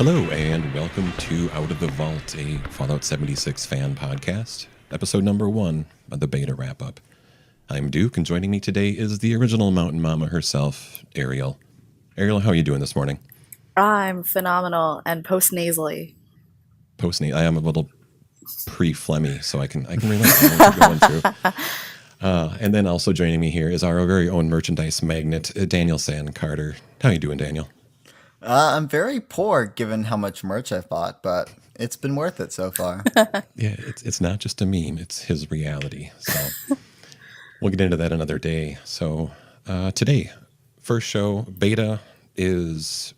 Hello, and welcome to Out of the Vault, a Fallout 76 fan podcast, episode number 1 of the beta wrap-up. I'm Duke, and joining me today is the original Mountain Mama herself, Ariel. Ariel, how are you doing this morning? I'm phenomenal and post-nasally. I am a little pre-phlegmy, so I can relate to what you're going through. And then also joining me here is our very own merchandise magnet, Daniel San Carter. How are you doing, Daniel? I'm very poor given how much merch I've bought, but it's been worth it so far. Yeah, it's not just a meme, it's his reality. So we'll get into that another day. So today, first show, beta is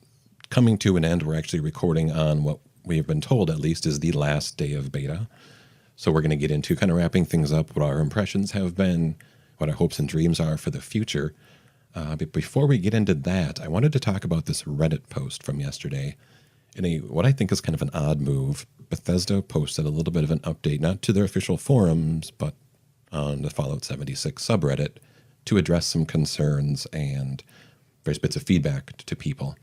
coming to an end. We're actually recording on what we've been told, at least, is the last day of beta. So we're going to get into kind of wrapping things up, what our impressions have been, what our hopes and dreams are for the future. But before we get into that, I wanted to talk about this Reddit post from yesterday. In what I think is kind of an odd move, Bethesda posted a little bit of an update, not to their official forums, but on the Fallout 76 subreddit, to address some concerns and various bits of feedback to people.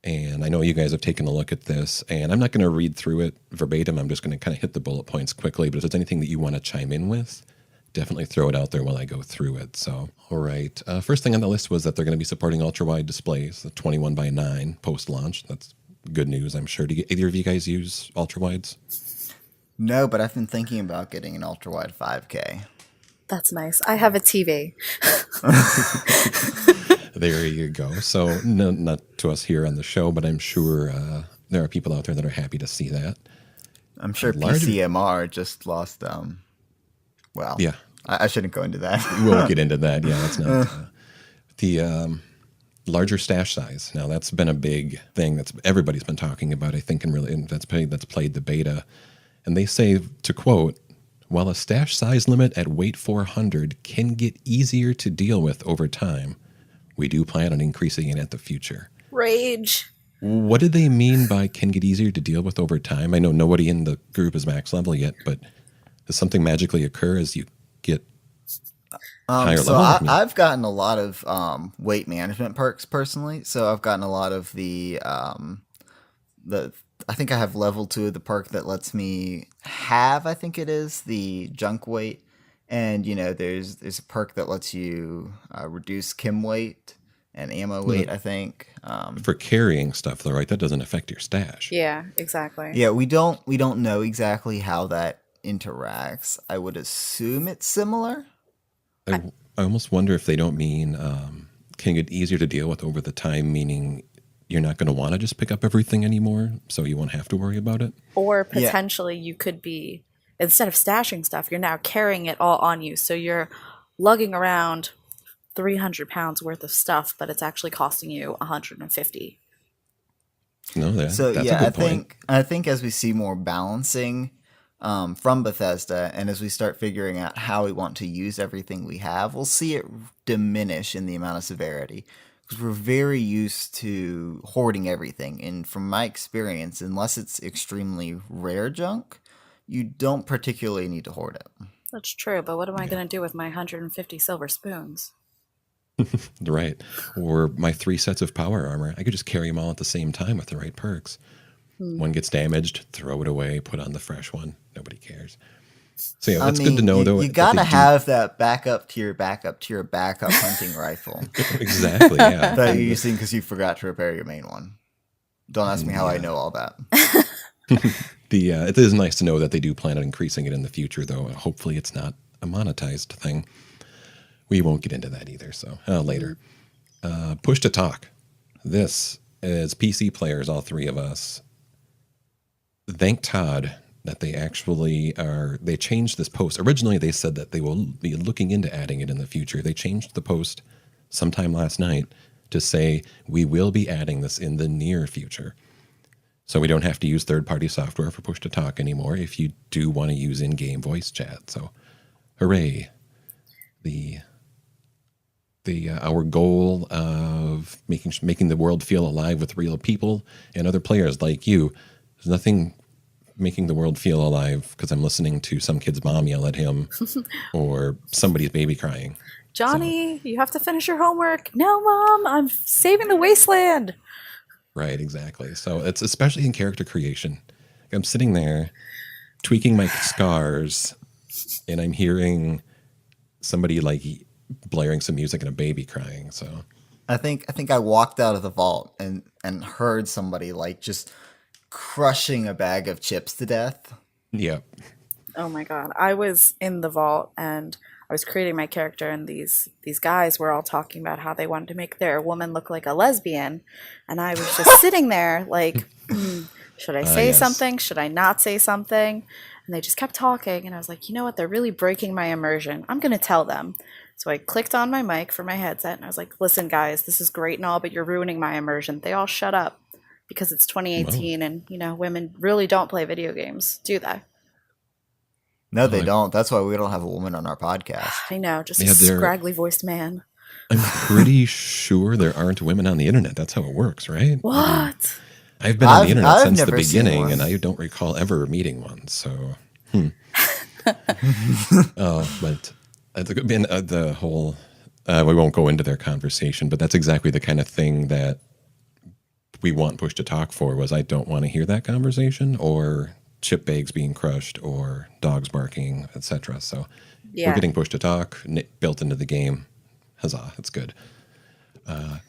And I know you guys have taken a look at this, and I'm not going to read through it verbatim. I'm just going to kind of hit the bullet points quickly. But if there's anything that you want to chime in with, definitely throw it out there while I go through it. So, all right. First thing on the list was that they're going to be supporting ultra-wide displays, the 21:9 post-launch. That's good news, I'm sure. Do either of you guys use ultra-wides? No, but I've been thinking about getting an ultra-wide 5K. That's nice. I have a TV. There you go. So, no, not to us here on the show, but I'm sure there are people out there that are happy to see that. I'm sure PCMR just lost, yeah. I shouldn't go into that. We won't get into that. Yeah, that's not the larger stash size. Now, that's been a big thing that's everybody's been talking about, I think, and that's played the beta. And they say, to quote, while a stash size limit at weight 400 can get easier to deal with over time, we do plan on increasing it at the future. Rage. What did they mean by can get easier to deal with over time? I know nobody in the group is max level yet, but does something magically occur as you get higher so level? I've gotten a lot of weight management perks personally. So I've gotten a lot of the I think I have level 2 of the perk that lets me have, I think it is, the junk weight. And, there's a perk that lets you reduce chem weight and ammo weight, I think. For carrying stuff, though, right? That doesn't affect your stash. Yeah, exactly. Yeah, we don't know exactly how that interacts. I would assume it's similar. I almost wonder if they don't mean can get easier to deal with over the time, meaning you're not going to want to just pick up everything anymore, so you won't have to worry about it. Or potentially you could be, instead of stashing stuff, you're now carrying it all on you. So you're lugging around 300 pounds worth of stuff, but it's actually costing you 150. No, that's So a yeah, good point. I think as we see more balancing from Bethesda, and as we start figuring out how we want to use everything we have, we'll see it diminish in the amount of severity, because we're very used to hoarding everything. And from my experience, unless it's extremely rare junk, you don't particularly need to hoard it. That's true, but what am I going to do with my 150 silver spoons? Right. Or my 3 sets of power armor. I could just carry them all at the same time with the right perks. One gets damaged, throw it away, put on the fresh one. Nobody cares. So yeah, it's good to know, though. You gotta have that backup to your backup to your backup hunting rifle Exactly, yeah. that you're using because you forgot to repair your main one. Don't ask me how I know all that. It is nice to know that they do plan on increasing it in the future, though. Hopefully it's not a monetized thing. We won't get into that either, so later. Push to talk. This, as PC players, all 3 of us, thank Todd that they changed this post. Originally, they said that they will be looking into adding it in the future. They changed the post sometime last night to say, we will be adding this in the near future. So we don't have to use third-party software for push to talk anymore if you do want to use in-game voice chat. So, hooray. Our goal of making the world feel alive with real people and other players like you. There's nothing making the world feel alive because I'm listening to some kid's mom yell at him or somebody's baby crying. Johnny, you have to finish your homework. No, Mom, I'm saving the wasteland. Right, exactly. So it's especially in character creation. I'm sitting there tweaking my scars, and I'm hearing somebody like blaring some music and a baby crying. So I think I walked out of the vault and heard somebody like just crushing a bag of chips to death. yeah, Oh my God. I was in the vault and I was creating my character, and these guys were all talking about how they wanted to make their woman look like a lesbian, and I was just sitting there like, should I say yes. something? Should I not say something? And they just kept talking, and I was like, you know what? They're really breaking my immersion. I'm gonna tell them. So I clicked on my mic for my headset, and I was like, listen, guys, this is great and all, but you're ruining my immersion. They all shut up because it's Well, 2018, and women really don't play video games, do they? No, oh, they don't. That's why we don't have a woman on our podcast. I know, just a yeah, scraggly voiced man. I'm pretty sure there aren't women on the internet. That's how it works, right? I mean, What? I've been on the internet I've since the never seen beginning, one. and I don't recall ever meeting one. So, but been the whole. We won't go into their conversation, but that's exactly the kind of thing that we want Push to Talk for. Was I don't want to hear that conversation or chip bags being crushed or dogs barking, etc. So we're Yeah. getting Push to Talk built into the game. Huzzah! It's good.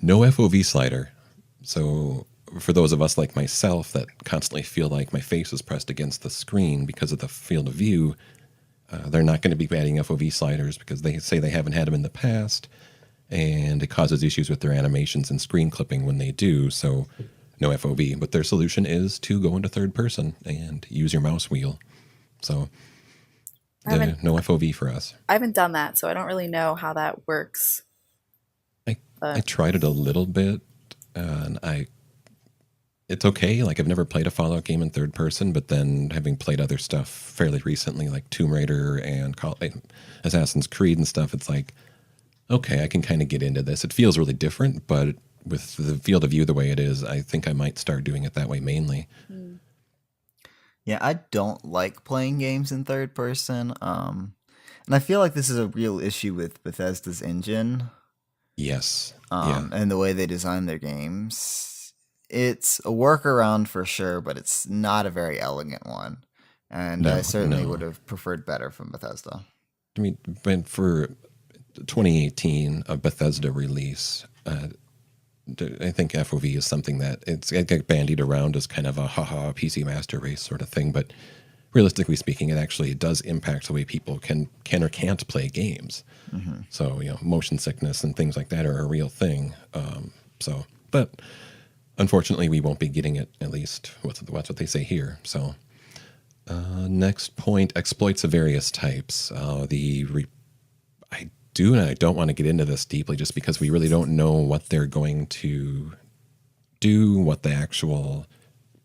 No FOV slider. So for those of us like myself that constantly feel like my face is pressed against the screen because of the field of view, they're not going to be adding FOV sliders because they say they haven't had them in the past, and it causes issues with their animations and screen clipping when they do. So no FOV. But their solution is to go into third person and use your mouse wheel. So I haven't no FOV for us. I haven't done that, so I don't really know how that works. I tried it a little bit, and it's okay. Like I've never played a Fallout game in third person, but then having played other stuff fairly recently, like Tomb Raider and Assassin's Creed and stuff, it's like, okay, I can kind of get into this. It feels really different, but with the field of view the way it is, I think I might start doing it that way mainly. Yeah, I don't like playing games in third person. And I feel like this is a real issue with Bethesda's engine, Yes. Yeah. and the way they design their games. It's a workaround for sure, but it's not a very elegant one. And I certainly would have preferred better from Bethesda. I mean, but for 2018, a Bethesda release, I think FOV is something that it got bandied around as kind of a haha PC master race sort of thing, but realistically speaking, it actually does impact the way people can or can't play games. So motion sickness and things like that are a real thing. But unfortunately, we won't be getting it. At least what's what they say here. So next point: exploits of various types. I do and I don't want to get into this deeply, just because we really don't know what they're going to do, what the actual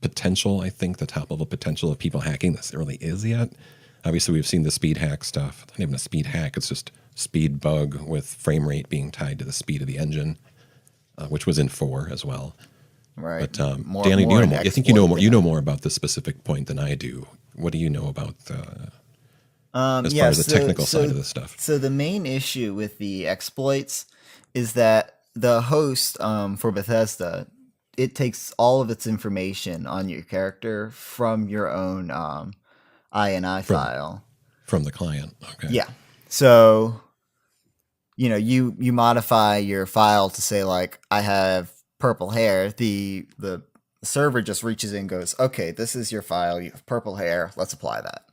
potential, I think the top level potential of people hacking this really is yet. Obviously, we've seen the speed hack stuff. It's not even a speed hack, it's just speed bug with frame rate being tied to the speed of the engine, which was in 4 as well. Right. But More- Danny, more do you an know more? I think you know exploit more. than You know a- more about this specific point than I do. What do you know about as Yeah, far as the technical side of this stuff? So the main issue with the exploits is that the host for Bethesda, it takes all of its information on your character from your own INI file. From the client. Okay. Yeah. So you modify your file to say like I have purple hair. The server just reaches in and goes, okay, this is your file. You have purple hair. Let's apply that.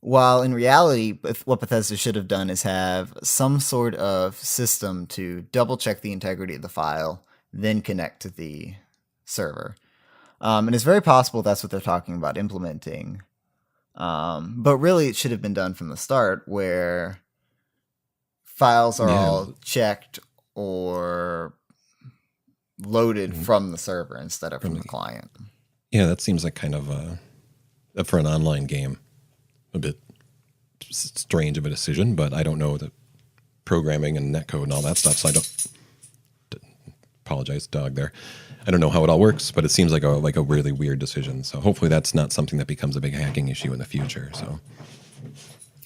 While in reality, what Bethesda should have done is have some sort of system to double check the integrity of the file, then connect to the server. And it's very possible that's what they're talking about implementing. But really, it should have been done from the start, where files are all checked or loaded from the server instead of from the client. Yeah, that seems like kind of for an online game, a bit strange of a decision, but I don't know the programming and netcode and all that stuff, so I don't apologize, dog there. I don't know how it all works, but it seems like a really weird decision. So hopefully that's not something that becomes a big hacking issue in the future. So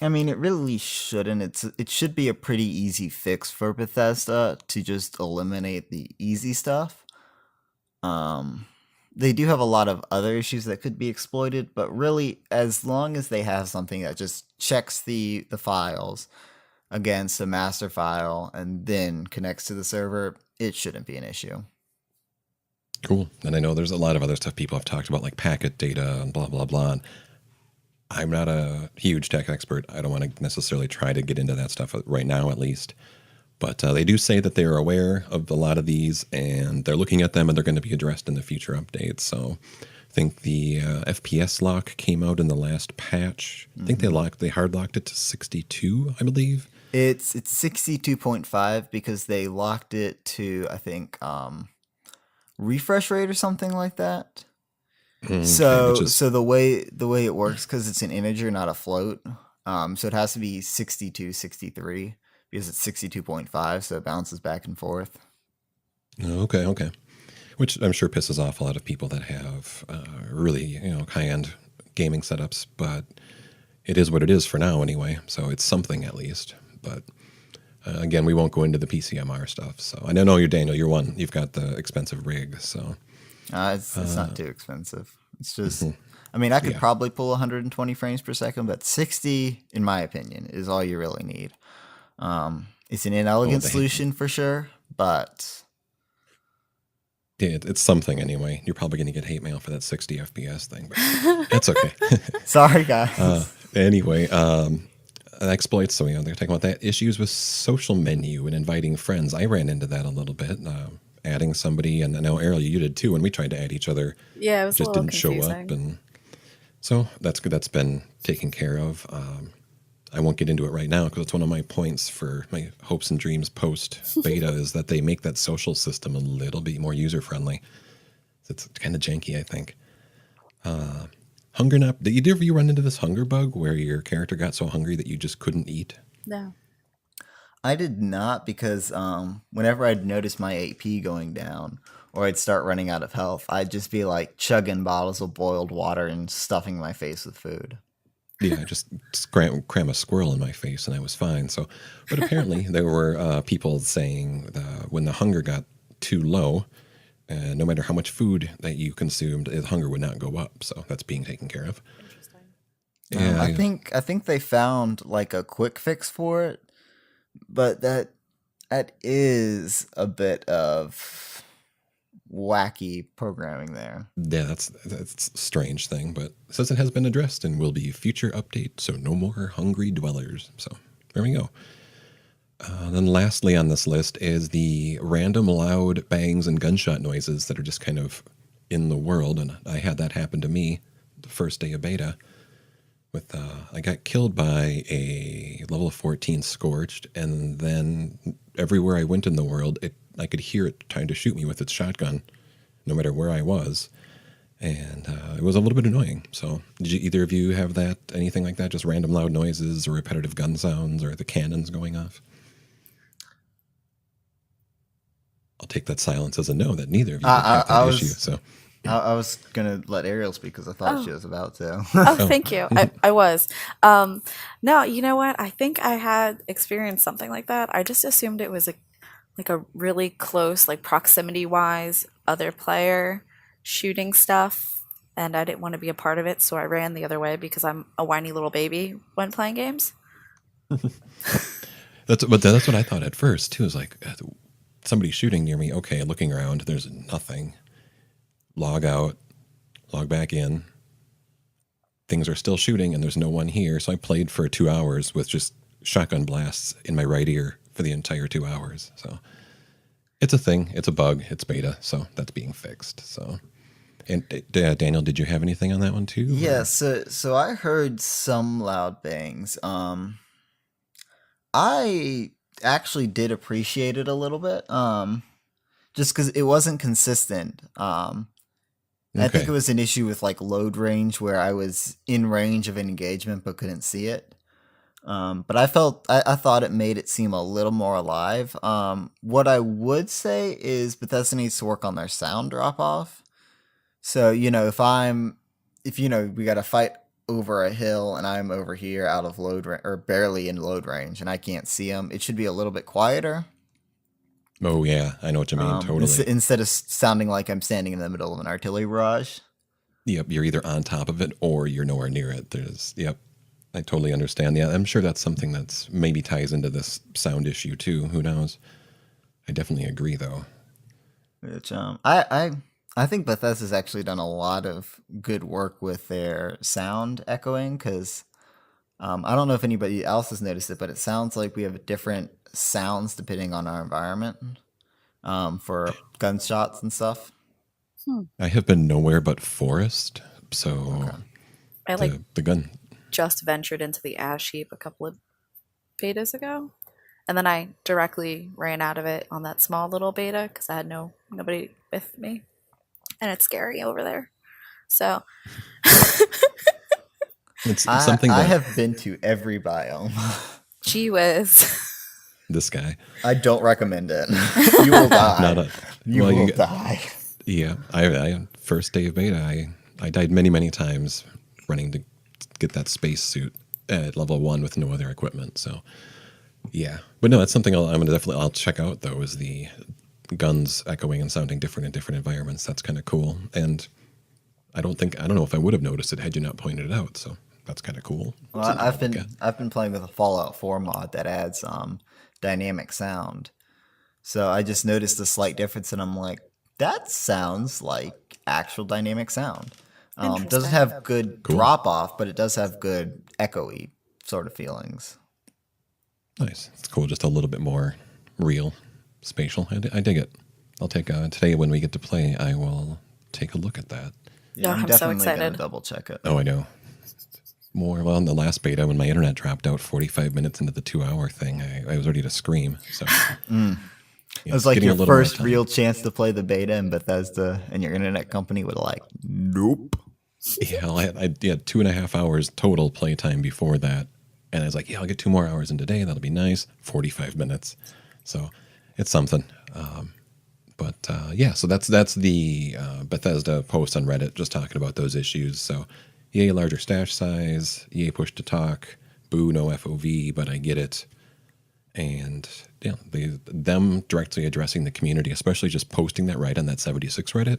I mean, it really shouldn't. It should be a pretty easy fix for Bethesda to just eliminate the easy stuff. Um, they do have a lot of other issues that could be exploited, but really, as long as they have something that just checks the files against a master file and then connects to the server, it shouldn't be an issue. Cool. And I know there's a lot of other stuff people have talked about, like packet data and blah, blah, blah. And I'm not a huge tech expert. I don't want to necessarily try to get into that stuff right now, at least. But they do say that they're aware of a lot of these, and they're looking at them, and they're going to be addressed in the future updates. So I think the FPS lock came out in the last patch. I think they hard locked it to 62, I believe. It's 62.5 because they locked it to, I think, refresh rate or something like that. So the way it works, because it's an integer, not a float, so it has to be 62, 63 because it's 62.5, so it bounces back and forth. Okay. Which I'm sure pisses off a lot of people that have really high-end gaming setups, but it is what it is for now anyway, so it's something at least. But again, we won't go into the PCMR stuff. So I know you're Daniel. You've got the expensive rig, so it's not too expensive. It's just, I mean, I could probably pull 120 frames per second, but 60, in my opinion, is all you really need. It's an inelegant solution for sure, but yeah, it's something anyway. You're probably going to get hate mail for that 60 FPS thing, but that's okay. Sorry, guys. Anyway, exploits. So they're talking about that. Issues with social menu and inviting friends. I ran into that a little bit. Adding somebody, and I know Ariel, you did too. When we tried to add each other, Yeah, it was just a little didn't show confusing. up, and so that's good. That's been taken care of. I won't get into it right now because it's one of my points for my hopes and dreams post beta is that they make that social system a little bit more user friendly. It's kind of janky, I think. Hunger nap. Did either of you run into this hunger bug where your character got so hungry that you just couldn't eat? No. I did not, because whenever I'd notice my AP going down or I'd start running out of health, I'd just be like chugging bottles of boiled water and stuffing my face with food. Yeah, I just cram a squirrel in my face and I was fine. So, but apparently there were people saying when the hunger got too low, no matter how much food that you consumed, the hunger would not go up. So that's being taken care of. Interesting. Yeah, I think they found like a quick fix for it, but that is a bit of wacky programming there. Yeah, that's a strange thing, but it says it has been addressed and will be future update, so no more hungry dwellers. So there we go. Then lastly on this list is the random loud bangs and gunshot noises that are just kind of in the world, and I had that happen to me the first day of beta. With I got killed by a level 14 Scorched, and then everywhere I went in the world, I could hear it trying to shoot me with its shotgun, no matter where I was, and it was a little bit annoying. So, did either of you have that? Anything like that? Just random loud noises or repetitive gun sounds or the cannons going off? I'll take that silence as a no. That neither of you have that issue. So. I was gonna let Ariel speak because I thought she was about to. Oh, thank you. I was. No, you know what? I think I had experienced something like that. I just assumed it was like a really close, like proximity-wise, other player shooting stuff, and I didn't want to be a part of it, so I ran the other way because I'm a whiny little baby when playing games. That's what I thought at first too. Is like somebody shooting near me. Okay, looking around, there's nothing. Log out, log back in. Things are still shooting and there's no one here. So I played for 2 hours with just shotgun blasts in my right ear for the entire 2 hours. So it's a thing. It's a bug. It's beta. So that's being fixed. So, and Daniel, did you have anything on that one too? Yeah. So I heard some loud bangs. I actually did appreciate it a little bit. Just because it wasn't consistent. I think it was an issue with like load range where I was in range of an engagement but couldn't see it. But I thought it made it seem a little more alive. What I would say is Bethesda needs to work on their sound drop off. So, if we got to fight over a hill and I'm over here out of load or barely in load range and I can't see them, it should be a little bit quieter. Oh yeah, I know what you mean. Totally. Instead of sounding like I'm standing in the middle of an artillery barrage. Yep, you're either on top of it or you're nowhere near it. There's yep. I totally understand. Yeah, I'm sure that's something that's maybe ties into this sound issue too. Who knows? I definitely agree though. Which I think Bethesda's actually done a lot of good work with their sound echoing because I don't know if anybody else has noticed it, but it sounds like we have different sounds depending on our environment for gunshots and stuff. Hmm. I have been nowhere but forest, so Okay. I like the gun. just ventured into the ash heap a couple of betas ago, and then I directly ran out of it on that small little beta because I had nobody with me, and it's scary over there. So It's I something I that have been to every biome. gee whiz. this guy. I don't recommend it. You will Not die. a You well. will You die. yeah. I first day of beta. I died many times running to get that space suit at level 1 with no other equipment. So yeah, but no, that's something I'm gonna definitely I'll check out though. Is the guns echoing and sounding different in different environments? That's kind of cool. And I don't know if I would have noticed it had you not pointed it out. So that's kind of cool. Well, Something I've to look been at. I've been playing with a Fallout 4 mod that adds dynamic sound. So I just noticed a slight difference, and I'm like, that sounds like actual dynamic sound. Doesn't Interesting. have good Cool. drop off, but it does have good echoey sort of feelings. Nice. It's cool. Just a little bit more real, spatial. I dig it. I'll take today when we get to play. I will take a look at that. Yeah, Oh, I'm I'm so definitely gonna excited. double check it. Oh, I know. More well in the last beta when my internet dropped out 45 minutes into the 2 hour thing. I was ready to scream. So It was like getting a your little more first time. real chance to play the beta in Bethesda, and your internet company would like, nope. Yeah, I had 2.5 hours total playtime before that, and I was like, yeah, I'll get 2 more hours in today. That'll be nice. 45 minutes. So it's something. But yeah, so that's the Bethesda post on Reddit just talking about those issues. So EA larger stash size, EA push to talk, boo no FOV, but I get it. And yeah, them directly addressing the community, especially just posting that right on that 76 Reddit.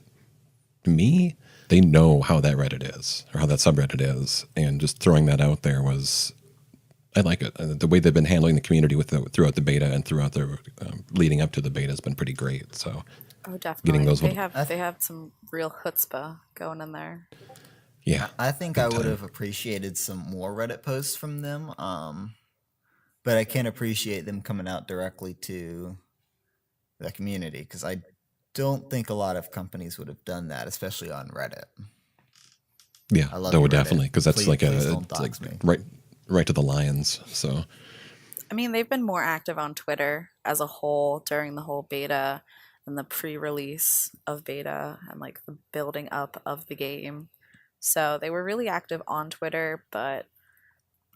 To me, they know how that Reddit is or how that subreddit is, and just throwing that out there was I like it. The way they've been handling the community throughout the beta and throughout the leading up to the beta has been pretty great. So Oh, getting definitely. those They little have some real chutzpah going in there. yeah, I think big I would time. have appreciated some more Reddit posts from them, but I can't appreciate them coming out directly to the community because I don't think a lot of companies would have done that, especially on Reddit. Yeah, I love no, you, Reddit. definitely because that's Please, like please a don't it's like dox me. right to the lions. So I mean, they've been more active on Twitter as a whole during the whole beta and the pre-release of beta and like the building up of the game. So they were really active on Twitter, but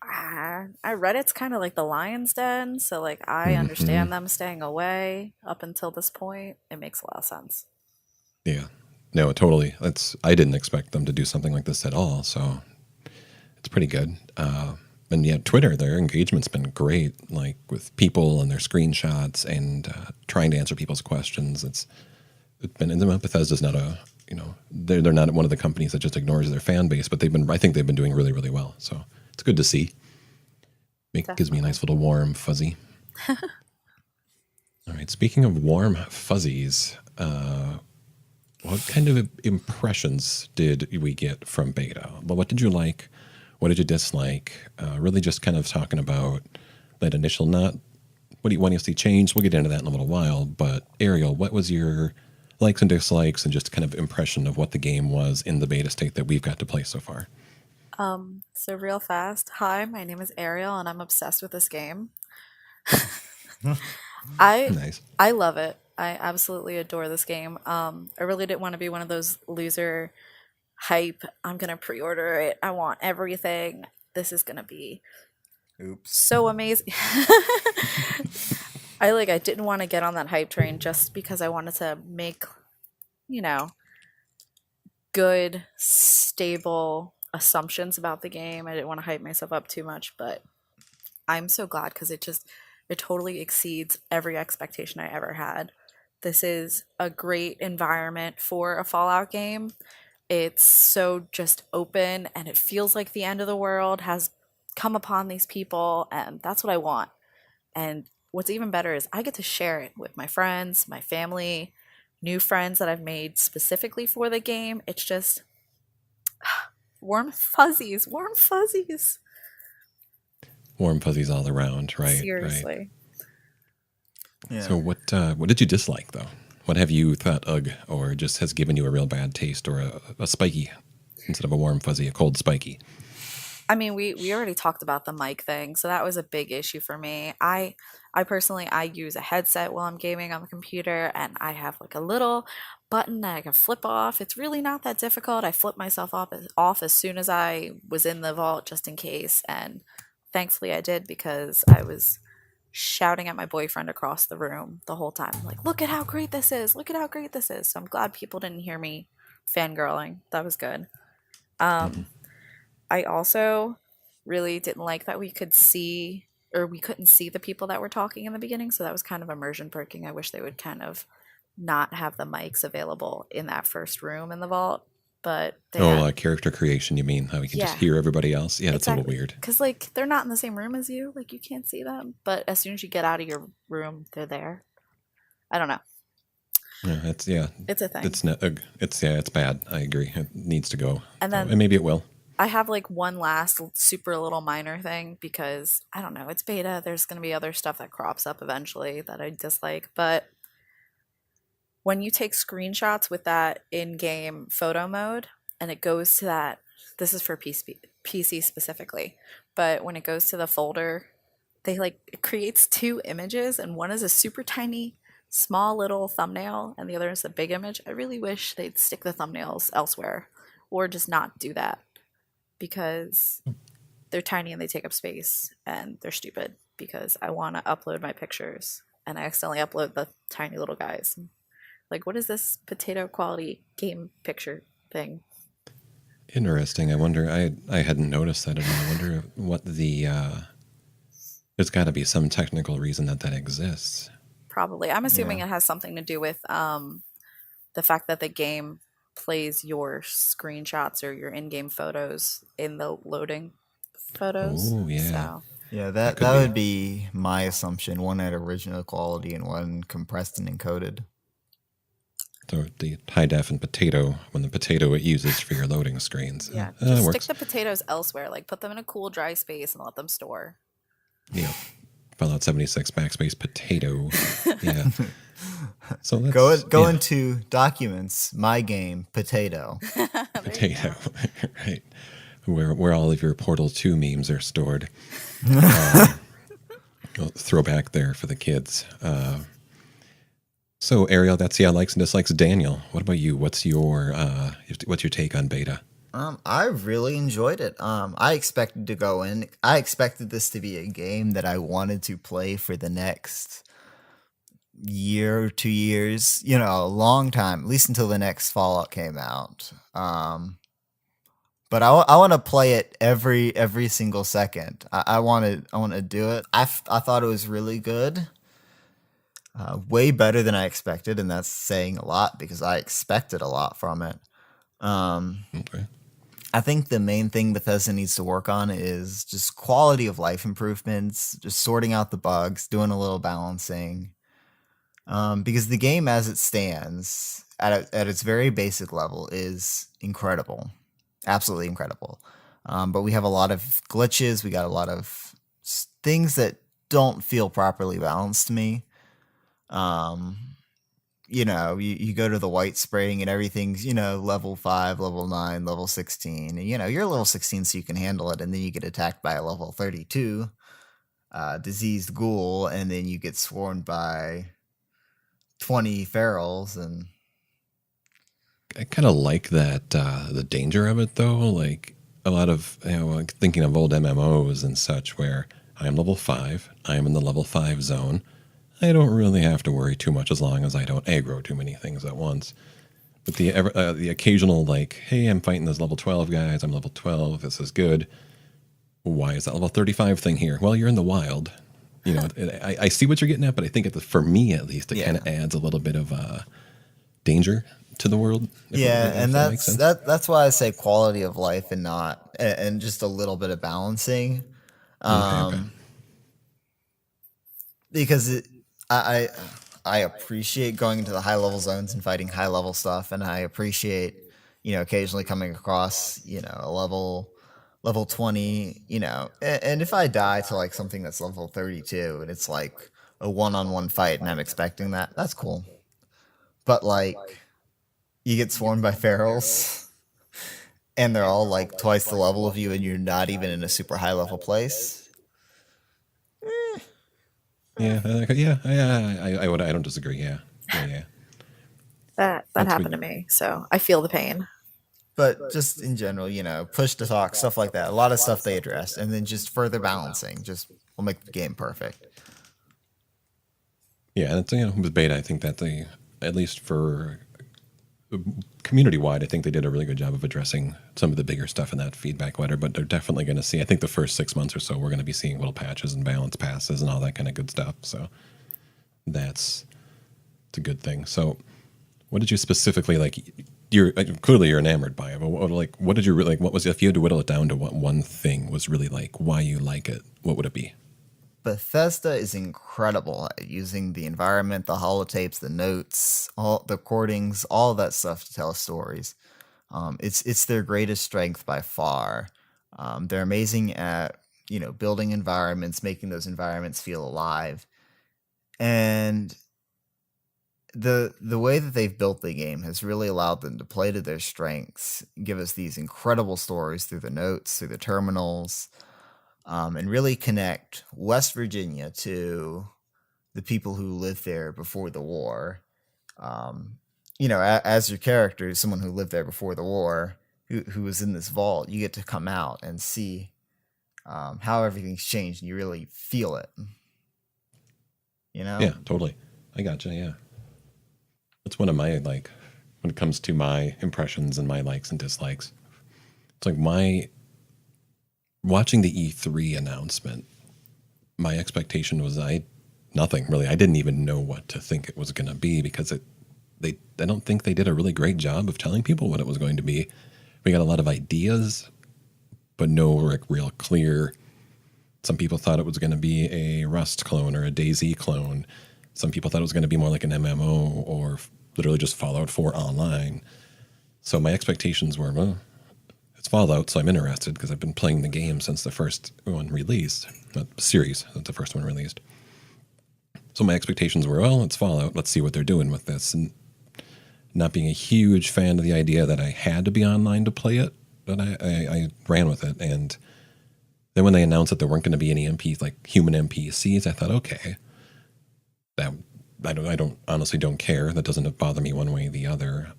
I Reddit's kind of like the lion's den, so like I mhm. understand them staying away up until this point. It makes a lot of sense. Yeah, no, totally. That's I didn't expect them to do something like this at all. So it's pretty good. And yeah, Twitter, their engagement's been great, like with people and their screenshots and trying to answer people's questions. It's been and Bethesda's not a they're not one of the companies that just ignores their fan base, but I think they've been doing really well. So it's good to see. Gives me a Definitely. nice little warm fuzzy. All right, speaking of warm fuzzies, what kind of impressions did we get from beta? Well, what did you like? What did you dislike? Really just kind of talking about that initial not what do you want to see changed? We'll get into that in a little while. But Ariel, what was your likes and dislikes and just kind of impression of what the game was in the beta state that we've got to play so far? So real fast. Hi, my name is Ariel and I'm obsessed with this game. I Nice. I love it. I absolutely adore this game. I really didn't want to be one of those loser hype. I'm gonna pre-order it. I want everything. This is gonna be Oops. so amazing. I didn't want to get on that hype train just because I wanted to make, you know, good, stable assumptions about the game. I didn't want to hype myself up too much, but I'm so glad because it totally exceeds every expectation I ever had. this is a great environment for a Fallout game. It's so just open and it feels like the end of the world has come upon these people, and that's what I want. And what's even better is I get to share it with my friends, my family, new friends that I've made specifically for the game. It's just warm fuzzies, warm fuzzies. Warm fuzzies all around, right? Right. Seriously. Yeah. So what did you dislike though? What have you thought ugh, or just has given you a real bad taste, or a spiky instead of a warm fuzzy, a cold spiky? I mean, we already talked about the mic thing, so that was a big issue for me. I personally I use a headset while I'm gaming on the computer, and I have like a little button that I can flip off. It's really not that difficult. I flipped myself off as soon as I was in the vault just in case, and thankfully I did because I was shouting at my boyfriend across the room the whole time. Like, look at how great this is. Look at how great this is. So I'm glad people didn't hear me fangirling. That was good. Um, I also really didn't like that we could see or we couldn't see the people that were talking in the beginning. So that was kind of immersion breaking. I wish they would kind of not have the mics available in that first room in the vault. But they Oh, had, character creation, you mean? How we can just yeah, hear everybody else? Yeah, that's a little exactly. weird. Because like they're not in the same room as you. Like you can't see them. But as soon as you get out of your room, they're there. I don't know. Yeah, It's a thing. it's not, it's bad. I agree. It needs to go. And So, then and maybe it will. I have like one last super little minor thing because I don't know, it's beta. There's going to be other stuff that crops up eventually that I dislike. But when you take screenshots with that in game photo mode and it goes to that, this is for PC specifically, but when it goes to the folder, they like, it creates two images and one is a super tiny, small little thumbnail and the other is a big image. I really wish they'd stick the thumbnails elsewhere or just not do that because they're tiny and they take up space and they're stupid because I want to upload my pictures and I accidentally upload the tiny little guys. Like, what is this potato quality game picture thing? Interesting. I wonder. I hadn't noticed that at all. I wonder what the. There's got to be some technical reason that exists. Probably. I'm assuming Yeah. it has something to do with the fact that the game plays your screenshots or your in-game photos in the loading photos. Oh yeah, So, Yeah, that that could that be. would be my assumption. One at original quality and one compressed and encoded. So the high def and potato, when the potato it uses for your loading screens, yeah, it just stick works. the potatoes elsewhere. Like, put them in a cool, dry space and let them store. Yeah, Fallout 76 backspace potato. Yeah. So let's Go yeah, into documents, my game, potato. There you potato. go. Right. Where all of your Portal 2 memes are stored. Um, throwback there for the kids. So Ariel, that's likes and dislikes. Daniel, what about you? What's your take on beta? I really enjoyed it. I expected to go in. I expected this to be a game that I wanted to play for the next year, 2 years, a long time, at least until the next Fallout came out. But I want to play it every single second. I want to do it. I thought it was really good. Way better than I expected, and that's saying a lot because I expected a lot from it. Okay. I think the main thing Bethesda needs to work on is just quality of life improvements, just sorting out the bugs, doing a little balancing. Because the game as it stands, at its very basic level, is incredible. Absolutely incredible. But we have a lot of glitches. We got a lot of things that don't feel properly balanced to me. You go to the white spraying and everything's, level 5, level 9, level 16. And, you're level 16 so you can handle it. And then you get attacked by a level 32 diseased ghoul. And then you get swarmed by 20 ferals. And I kind of like that the danger of it though. Like a lot of like thinking of old MMOs and such, where I am level 5, I am in the level 5 zone. I don't really have to worry too much as long as I don't aggro too many things at once. But the occasional like, hey, I'm fighting those level 12 guys. I'm level 12. This is good. Why is that level 35 thing here? Well, you're in the wild. I see what you're getting at, but I think for me at least, it Yeah. kind of adds a little bit of danger to the world. Yeah, if and that makes sense. that's why I say quality of life and not and just a little bit of balancing. Okay. Because I I appreciate going into the high level zones and fighting high level stuff, and I appreciate occasionally coming across a level 20, and if I die to like something that's level 32 and it's like a one-on-one fight and I'm expecting that, that's cool. But like you get swarmed by ferals and they're all like twice the level of you and you're not even in a super high level place. Yeah, I don't disagree. Yeah. That That's happened what- to me, so I feel the pain. But just in general, push to talk, stuff like that. A lot of stuff they addressed. And then just further balancing just will make the game perfect. Yeah, that's with beta. I think that at least for community wide, I think they did a really good job of addressing some of the bigger stuff in that feedback letter. But they're definitely going to see. I think the first 6 months or so, we're going to be seeing little patches and balance passes and all that kind of good stuff. So it's a good thing. So, what did you specifically like? You're clearly you're enamored by it. But what did you really like? What was if you had to whittle it down to what one thing was really like? Why you like it? What would it be? Bethesda is incredible at using the environment, the holotapes, the notes, all the recordings, all of that stuff to tell stories. It's their greatest strength by far. They're amazing at building environments, making those environments feel alive, and the way that they've built the game has really allowed them to play to their strengths, give us these incredible stories through the notes, through the terminals. And really connect West Virginia to the people who lived there before the war. As your character, someone who lived there before the war, who was in this vault, you get to come out and see how everything's changed, and you really feel it. Yeah, totally. I gotcha. Yeah, that's one of my when it comes to my impressions and my likes and dislikes. It's like watching the E3 announcement, my expectation was nothing really. I didn't even know what to think it was going to be because I don't think they did a really great job of telling people what it was going to be. We got a lot of ideas, but no real clear. Some people thought it was going to be a Rust clone or a DayZ clone. Some people thought it was going to be more like an MMO or literally just Fallout 4 online. So my expectations were, well, it's Fallout, so I'm interested because I've been playing the game since the first one released. Not series, that's the first one released. So my expectations were, well, it's Fallout. Let's see what they're doing with this. And not being a huge fan of the idea that I had to be online to play it, but I ran with it. And then when they announced that there weren't going to be any human NPCs, I thought, okay, that I honestly don't care. That doesn't bother me one way or the other.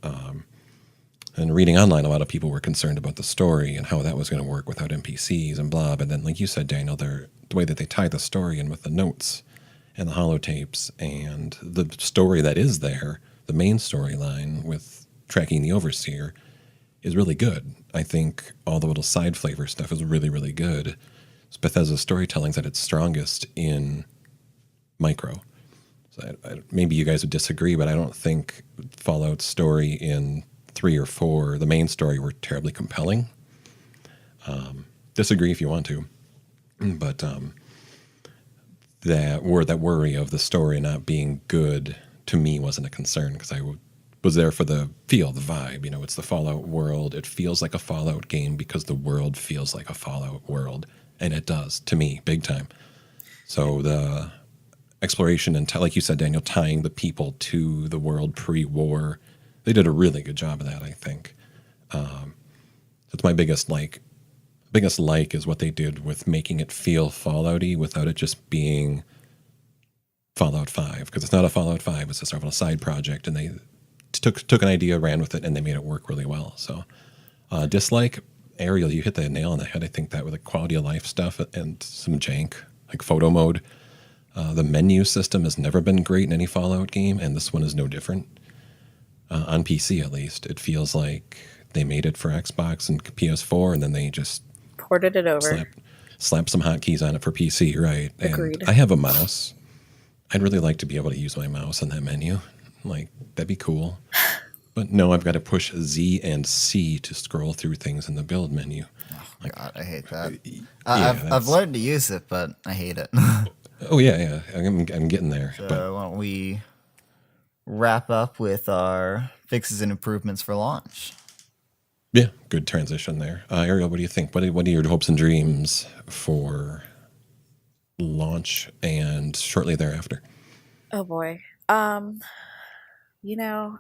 And reading online, a lot of people were concerned about the story and how that was going to work without NPCs and blah. But then, like you said, Daniel, the way that they tie the story in with the notes and the holotapes and the story that is there, the main storyline with tracking the Overseer, is really good. I think all the little side flavor stuff is really, really good. Bethesda's storytelling's at its strongest in micro. So maybe you guys would disagree, but I don't think Fallout's story in 3 or 4, the main story, were terribly compelling. Disagree if you want to, but that worry of the story not being good to me wasn't a concern because I was there for the feel, the vibe. It's the Fallout world. It feels like a Fallout game because the world feels like a Fallout world, and it does to me big time. So the exploration and, like you said, Daniel, tying the people to the world pre-war, they did a really good job of that, I think. That's my biggest like is what they did with making it feel Fallout-y without it just being Fallout 5, because it's not a Fallout 5, it's just sort of a side project, and they took an idea, ran with it, and they made it work really well. So dislike, Ariel, you hit the nail on the head. I think that with the quality of life stuff and some jank, like photo mode. The menu system has never been great in any Fallout game, and this one is no different. On PC, at least, it feels like they made it for Xbox and PS4, and then they just Ported it over. slap some hotkeys on it for PC, right? And Agreed. I have a mouse. I'd really like to be able to use my mouse in that menu. Like, that'd be cool. But no, I've got to push Z and C to scroll through things in the build menu. Oh Like, God, I hate that. yeah, I've learned to use it, but I hate it. oh yeah, I'm getting there. So But why don't we wrap up with our fixes and improvements for launch? yeah, good transition there. Ariel, what do you think? What are your hopes and dreams for launch and shortly thereafter? Oh boy. I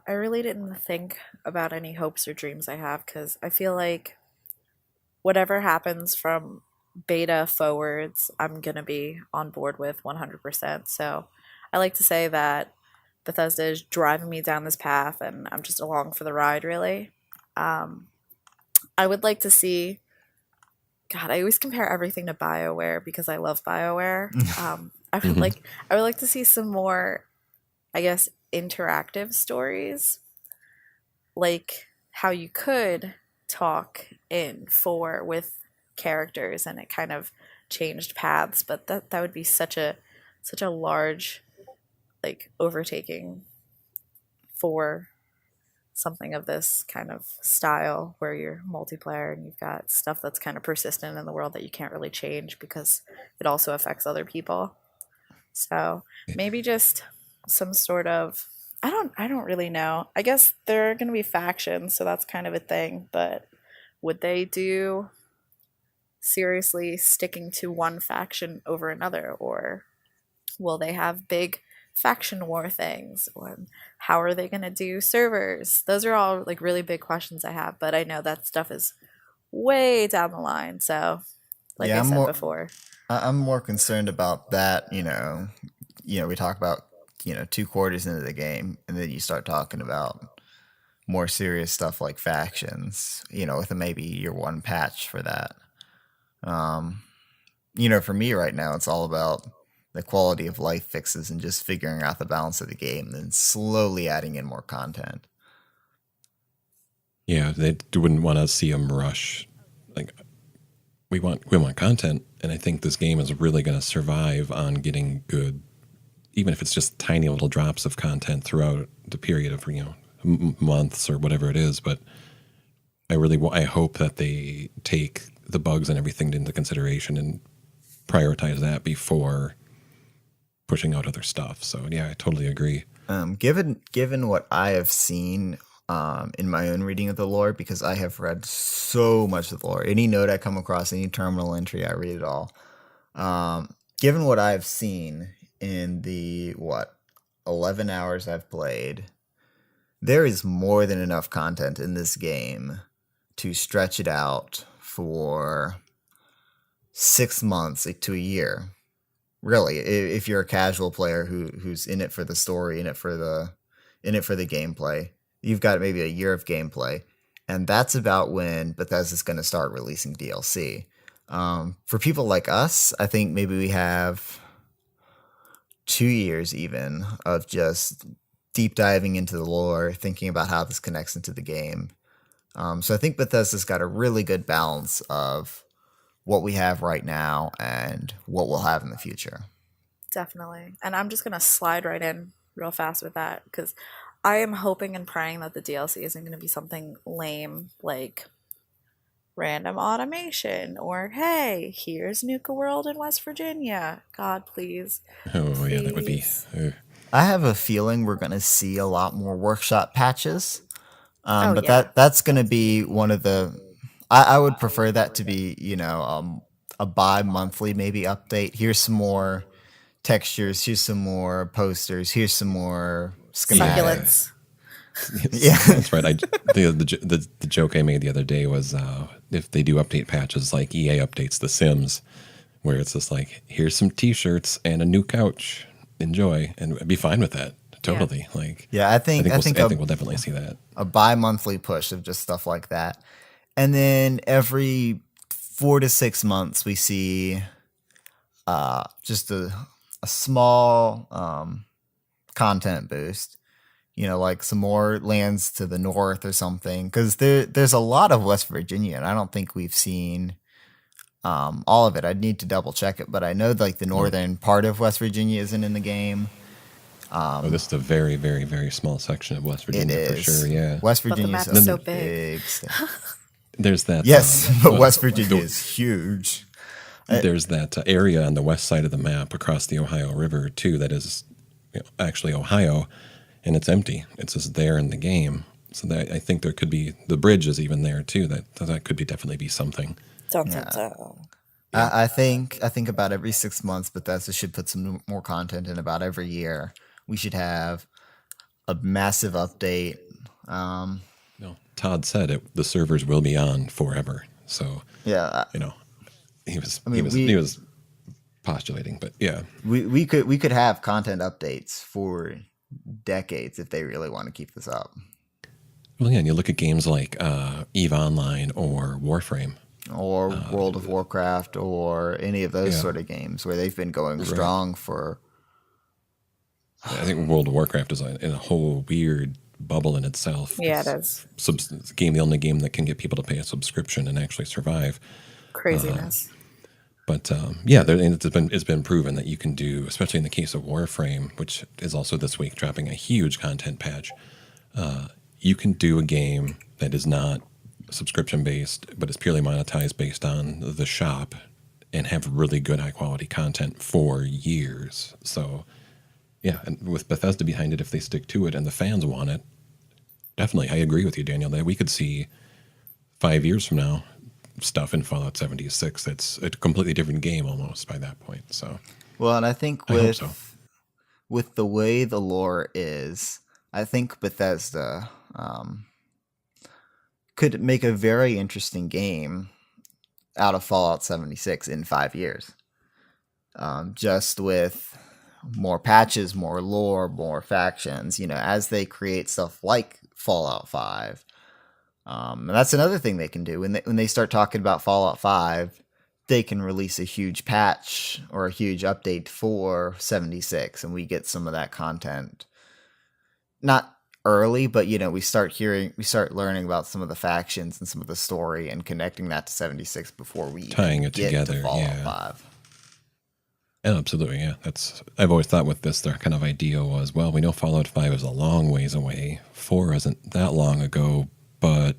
really didn't think about any hopes or dreams I have because I feel like whatever happens from beta forwards, I'm gonna be on board with 100%. So I like to say that Bethesda is driving me down this path and I'm just along for the ride, really. Um, I would like to see, God, I always compare everything to BioWare because I love BioWare. Hmm. I would like to see some more, I guess, interactive stories, like how you could talk in 4 with characters and it kind of changed paths, but that would be such a large like overtaking for something of this kind of style where you're multiplayer and you've got stuff that's kind of persistent in the world that you can't really change because it also affects other people. So maybe just some sort of I don't really know. I guess there are going to be factions, so that's kind of a thing, but would they do seriously sticking to one faction over another, or will they have big faction war things, or how are they going to do servers? Those are all like really big questions I have, but I know that stuff is way down the line. So like Yeah, I said before. I'm more concerned about that. We talk about 2 quarters into the game, and then you start talking about more serious stuff like factions. With maybe year 1 patch for that. Um, for me right now, it's all about the quality of life fixes and just figuring out the balance of the game, and then slowly adding in more content. Yeah, they wouldn't want to see them rush. Like, we want content, and I think this game is really going to survive on getting good, even if it's just tiny little drops of content throughout the period of months or whatever it is. But I hope that they take the bugs and everything into consideration and prioritize that before pushing out other stuff. So yeah, I totally agree. Given what I have seen in my own reading of the lore, because I have read so much of the lore, any note I come across, any terminal entry, I read it all. Given what I've seen in the 11 hours I've played, there is more than enough content in this game to stretch it out for 6 months to a year. Really, if you're a casual player who's in it for the story, in it for the gameplay, you've got maybe a year of gameplay, and that's about when Bethesda's going to start releasing DLC. For people like us, I think maybe we have 2 years even of just deep diving into the lore, thinking about how this connects into the game. So I think Bethesda's got a really good balance of what we have right now and what we'll have in the future. Definitely. And I'm just going to slide right in real fast with that because I am hoping and praying that the DLC isn't going to be something lame like random automation or hey, here's Nuka World in West Virginia. God, please. Oh yeah, that would be. Please. I have a feeling we're going to see a lot more workshop patches. Oh, But yeah. that's going to be one of the. I would prefer that to be, a bi-monthly maybe update. Here's some more textures. Here's some more posters. Here's some more Yeah. Succulents. Yeah. That's right. The joke I made the other day was if they do update patches like EA updates The Sims, where it's just like, here's some T-shirts and a new couch, enjoy, and I'd be fine with that. Totally. Like, Yeah, I think I think we'll definitely see that. a bi-monthly push of just stuff like that. And then every 4 to 6 months we see just a small content boost. Like some more lands to the north or something. Because there's a lot of West Virginia, and I don't think we've seen all of it. I'd need to double check it, but I know like the northern part of West Virginia isn't in the game. Oh, this is a very, very, very small section of West It Virginia for is. sure. Yeah, West But the Virginia map is is a so big. big state. there's that. Yes, but well, West Virginia is huge. there's that area on the west side of the map across the Ohio River too. That is actually Ohio, and it's empty. It's just there in the game. So that, I think there could be the bridge is even there too. That could be definitely be something. Dun, Yeah. dun, dun. I think about every 6 months, Bethesda should put some more content in. About every year, we should have a massive update. No, Todd said it. The servers will be on forever. So Yeah, you know, he was I mean, he was postulating, but yeah, we could have content updates for decades if they really want to keep this up. well, yeah. And you look at games like EVE Online or Warframe. Or World of Warcraft, or any of those Yeah. sort of games where they've been going strong for. I think World of Warcraft is in a whole weird bubble in itself. Yeah, it It's is. the only game that can get people to pay a subscription and actually survive. Craziness. But yeah, and it's been proven that you can do, especially in the case of Warframe, which is also this week dropping a huge content patch. You can do a game that is not subscription based, but is purely monetized based on the shop, and have really good high quality content for years. So yeah, and with Bethesda behind it, if they stick to it and the fans want it, definitely, I agree with you, Daniel, that we could see 5 years from now stuff in Fallout 76 that's a completely different game almost by that point. So Well, and I think I hope so. with the way the lore is, I think Bethesda could make a very interesting game out of Fallout 76 in 5 years. Just with more patches, more lore, more factions, as they create stuff like Fallout 5. And that's another thing they can do. When they start talking about Fallout 5, they can release a huge patch or a huge update for 76, and we get some of that content. Not early, but we start learning about some of the factions and some of the story and connecting that to 76 before we Tying it get together, to Fallout yeah. 5. Absolutely, yeah. I've always thought with this, their kind of idea was, well, we know Fallout 5 is a long ways away. 4 isn't that long ago, but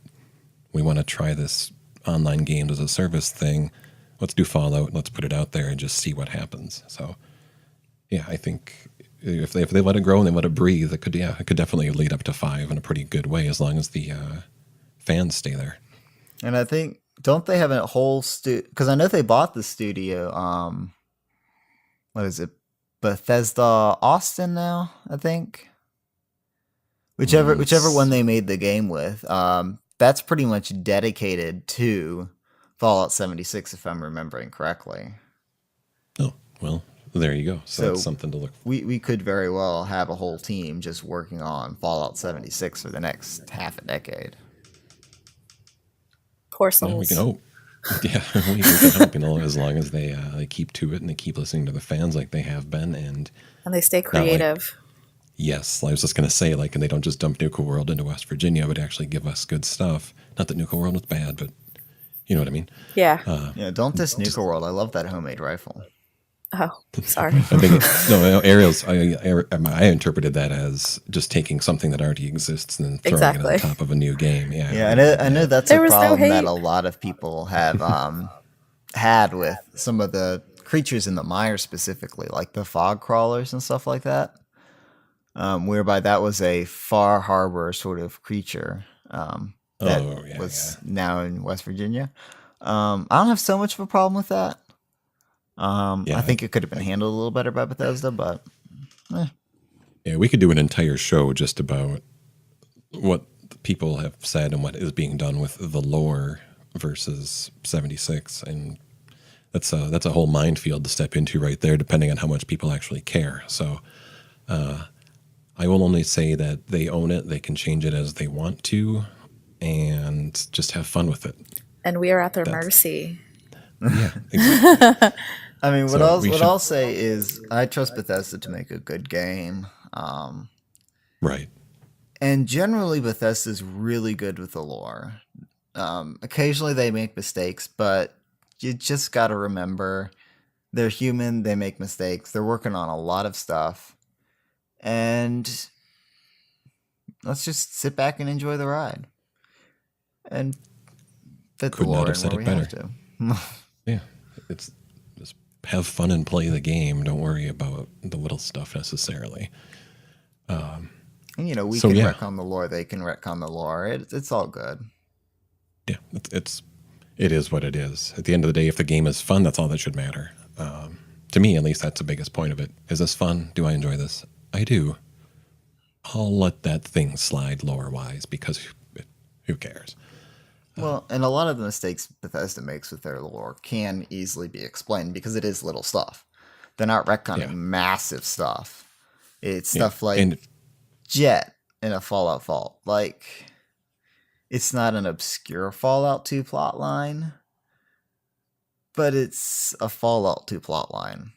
we want to try this online games as a service thing. Let's do Fallout. Let's put it out there and just see what happens. So, yeah, I think if they let it grow and they let it breathe, it could definitely lead up to 5 in a pretty good way as long as the fans stay there. And I think, don't they have a whole because I know they bought the studio. What is it? Bethesda Austin now, I think. Whichever one they made the game with, that's pretty much dedicated to Fallout 76, if I'm remembering correctly. Oh, well, there you go. So that's something to look for. We could very well have a whole team just working on Fallout 76 for the next half a decade. Poor Yeah, souls. we can hope. Yeah, we can hope, as long as they keep to it and they keep listening to the fans like they have been. And they stay creative. yes, I was just going to say, and they don't just dump Nuka World into West Virginia, but actually give us good stuff. Not that Nuka World was bad, but you know what I mean. Yeah. Yeah, don't diss Nuka World. I love that homemade rifle. Oh, sorry. I think Ariel's. I interpreted that as just taking something that already exists and then throwing it Exactly. on top of a new game. Yeah, Yeah, I know that's There a was no problem that hate. a lot of people have had with some of the creatures in the mire specifically, like the fog crawlers and stuff like that. Whereby that was a Far Harbor sort of creature that was now in West Virginia. I don't have so much of a problem with that. I think it could have been handled a little better by Bethesda, but yeah, we could do an entire show just about what people have said and what is being done with the lore versus 76, and that's a whole minefield to step into right there, depending on how much people actually care. So I will only say that they own it, they can change it as they want to, and just have fun with it. And we are at their mercy. Yeah, exactly. I mean, what So I'll say is I trust Bethesda to make a good game. Right. And generally, Bethesda's really good with the lore. Occasionally, they make mistakes, but you just got to remember they're human, they make mistakes, they're working on a lot of stuff, and let's just sit back and enjoy the ride and fit the Could not lore have in said where it we have better. to. Yeah, it's just have fun and play the game. Don't worry about the little stuff necessarily. And we So can yeah, retcon the lore, they can retcon the lore. It's all good. yeah, it is what it is. At the end of the day, if the game is fun, that's all that should matter. To me, at least, that's the biggest point of it. Is this fun? Do I enjoy this? I do. I'll let that thing slide lore-wise because who cares? Well, and a lot of the mistakes Bethesda makes with their lore can easily be explained because it is little stuff. They're not retconning Yeah. massive stuff. It's Yeah, stuff like and Jet in a Fallout Vault. Like, it's not an obscure Fallout 2 plotline, but it's a Fallout 2 plotline.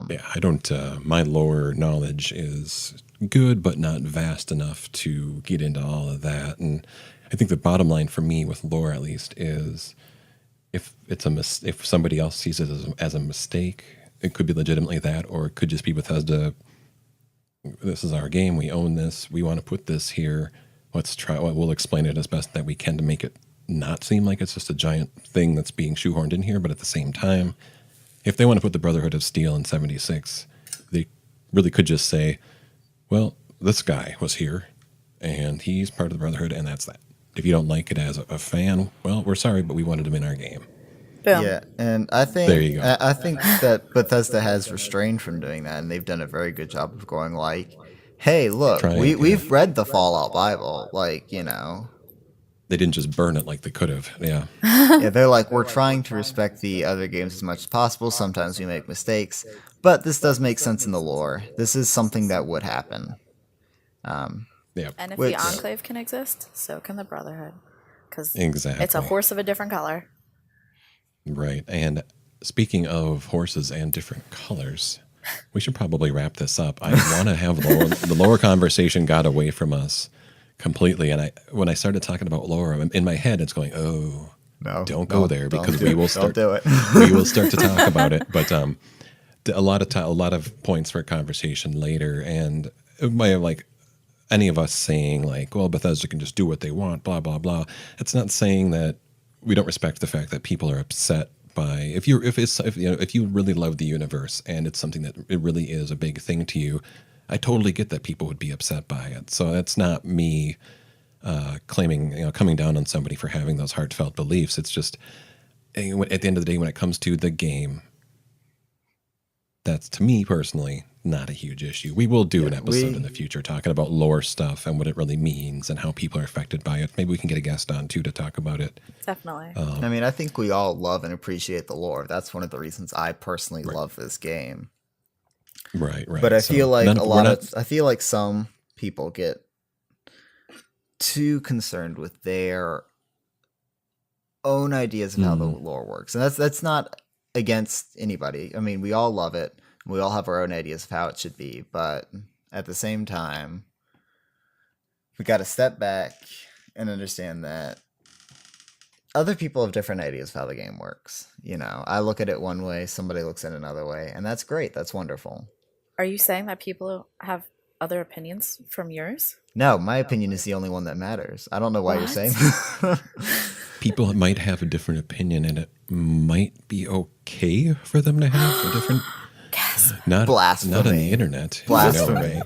yeah, I don't. My lore knowledge is good, but not vast enough to get into all of that. And I think the bottom line for me with lore, at least, is if it's if somebody else sees it as a mistake, it could be legitimately that, or it could just be Bethesda. This is our game. We own this. We want to put this here. Let's try. We'll explain it as best that we can to make it not seem like it's just a giant thing that's being shoehorned in here. But at the same time, if they want to put the Brotherhood of Steel in 76, they really could just say, well, this guy was here, and he's part of the Brotherhood, and that's that. If you don't like it as a fan, well, we're sorry, but we wanted him in our game. Boom. Yeah, and I think There you go. I think that Bethesda has restrained from doing that, and they've done a very good job of going like, "Hey, look, we've read the Fallout Bible, like They didn't just burn it like they could have. Yeah. yeah, they're like, we're trying to respect the other games as much as possible. Sometimes we make mistakes, but this does make sense in the lore. This is something that would happen." Yeah. And if Which- the Enclave can exist, so can the Brotherhood. Because Exactly. it's a horse of a different color. Right. And speaking of horses and different colors, we should probably wrap this up. I want to have the lore conversation got away from us completely. And when I started talking about lore, in my head, it's going, oh, No, don't go there because we will start. Don't do it. We will start to talk about it. But a lot of points for conversation later, and it might have like any of us saying like, well, Bethesda can just do what they want, blah blah blah. It's not saying that we don't respect the fact that people are upset by if you really love the universe and it's something that it really is a big thing to you. I totally get that people would be upset by it. So that's not me claiming, coming down on somebody for having those heartfelt beliefs. It's just at the end of the day, when it comes to the game, that's, to me personally, not a huge issue. We will do an episode in the future talking about lore stuff and what it really means and how people are affected by it. Maybe we can get a guest on too to talk about it. Definitely. I mean, I think we all love and appreciate the lore. That's one of the reasons I personally love this game. Right. But I So feel like we're not- I feel like some people get too concerned with their own ideas of how the lore works. And that's not against anybody. I mean, we all love it. We all have our own ideas of how it should be, but at the same time, we got to step back and understand that other people have different ideas of how the game works. I look at it one way, somebody looks at it another way, and that's great. That's wonderful. Are you saying that people have other opinions from yours? No, my opinion is the only one that matters. I don't know why you're What? saying that. people might have a different opinion, and it might be okay for them to have a different. Not Blasphemy. Not on the internet. Blasphemy.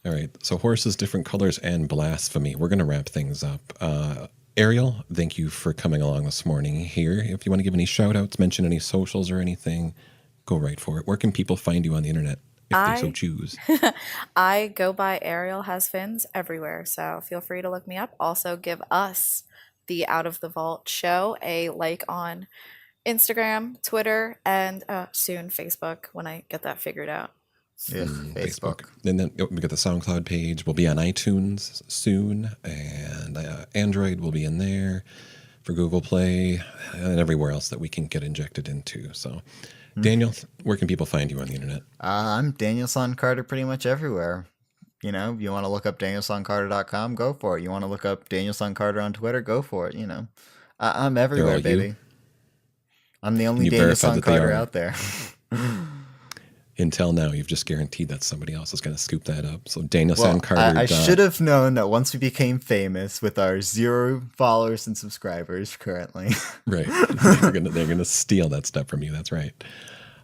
All right. So horses, different colors, and blasphemy. We're going to wrap things up. Ariel, thank you for coming along this morning here. If you want to give any shout outs, mention any socials or anything, go right for it. Where can people find you on the internet if they so choose? I go by Ariel Has Fins everywhere, so feel free to look me up. Also, give us, the Out of the Vault show, a like on Instagram, Twitter, and soon Facebook when I get that figured out. Yeah, Facebook. And then we got the SoundCloud page. We'll be on iTunes soon, and Android will be in there for Google Play and everywhere else that we can get injected into. So, Daniel, where can people find you on the internet? I'm Daniel Son Carter pretty much everywhere. You want to look up DanielSonCarter.com, go for it. You want to look up Daniel Son Carter on Twitter, go for it. I'm They're everywhere, all you? baby. I'm the only You Danish verified Song that they Carter are. out there. Until now, you've just guaranteed that somebody else is going to scoop that up. So Daniel Well, Carter. I should have known that once we became famous with our 0 followers and subscribers currently. Right. They're gonna steal that stuff from you. That's right.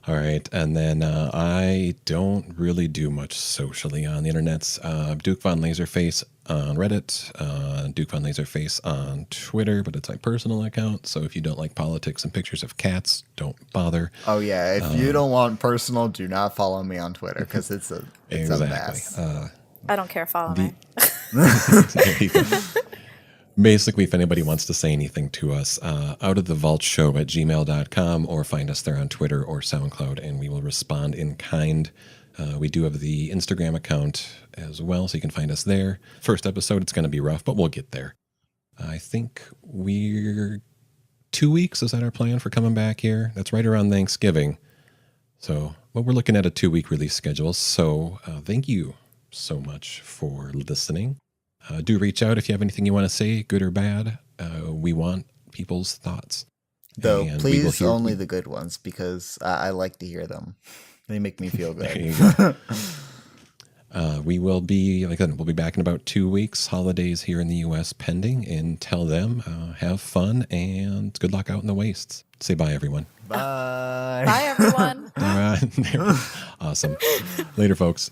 All right. And then I don't really do much socially on the internets. Duke Von Laserface on Reddit, Duke Von Laserface on Twitter, but it's my personal account. So if you don't like politics and pictures of cats, don't bother. Oh yeah, if you don't want personal, do not follow me on Twitter because it's a Exactly. mess. I don't care. Follow me. Basically, if anybody wants to say anything to us, out of the vault show at gmail.com, or find us there on Twitter or SoundCloud, and we will respond in kind. We do have the Instagram account as well, so you can find us there. First episode, it's going to be rough, but we'll get there. I think we're 2 weeks. Is that our plan for coming back here? That's right around Thanksgiving. So, well, we're looking at a 2-week release schedule. So thank you so much for listening. Do reach out if you have anything you want to say, good or bad. We want people's thoughts. Though, And we will please hear- only the good ones because I like to hear them. They make me feel There good. you go. We will be, like I said, we'll be back in about 2 weeks. Holidays here in the U.S. pending. Until then, have fun and good luck out in the wastes. Say bye, everyone. Bye. Bye, everyone. All right. Awesome. Later, folks.